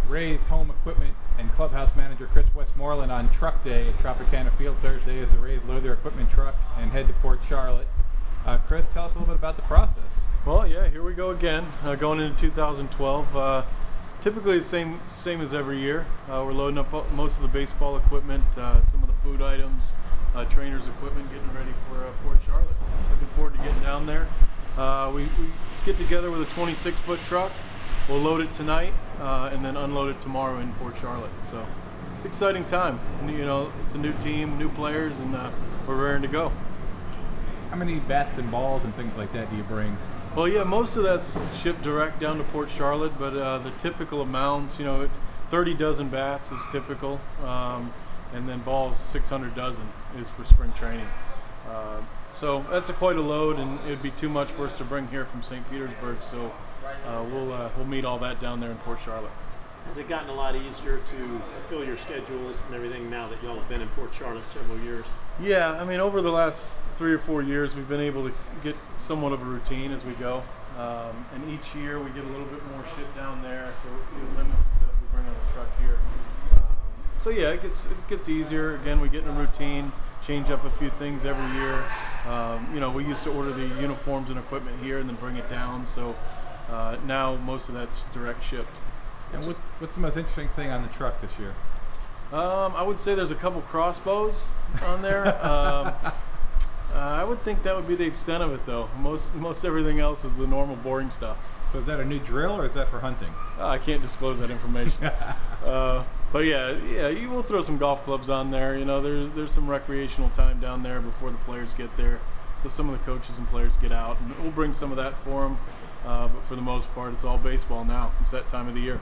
Rays home equipment and clubhouse manager Chris Westmoreland on Truck Day at Tropicana Field Thursday as the Rays load their equipment truck and head to Port Charlotte. Chris, tell us a little bit about the process. Well, yeah, here we go again, going into 2012. Typically the same as every year. We're loading up most of the baseball equipment, some of the food items, trainers' equipment, getting ready for Port Charlotte. Looking forward to getting down there. We get together with a 26-foot truck. We'll load it tonight and then unload it tomorrow in Port Charlotte. So it's an exciting time. You know, it's a new team, new players, and we're raring to go. How many bats and balls and things like that do you bring? Well, yeah, most of that's shipped direct down to Port Charlotte, but the typical amounts, you know, 30 dozen bats is typical, and then balls 600 dozen is for spring training. So that's quite a load, and it would be too much for us to bring here from St. Petersburg. So we'll meet all that down there in Port Charlotte. Has it gotten a lot easier to fill your schedules and everything now that y'all have been in Port Charlotte several years? Yeah, I mean, over the last 3 or 4 years, we've been able to get somewhat of a routine as we go. And each year we get a little bit more shit down there, so it limits the stuff we bring on the truck here. So yeah, it gets easier. Again, we get in a routine, change up a few things every year. You know, we used to order the uniforms and equipment here and then bring it down, so now most of that's direct shipped. And what's the most interesting thing on the truck this year? I would say there's a couple crossbows on there. I would think that would be the extent of it, though. Most everything else is the normal boring stuff. So is that a new drill, or is that for hunting? I can't disclose that information. But yeah, you will throw some golf clubs on there. You know, there's some recreational time down there before the players get there, so some of the coaches and players get out, and we'll bring some of that for them. But for the most part, it's all baseball now. It's that time of the year.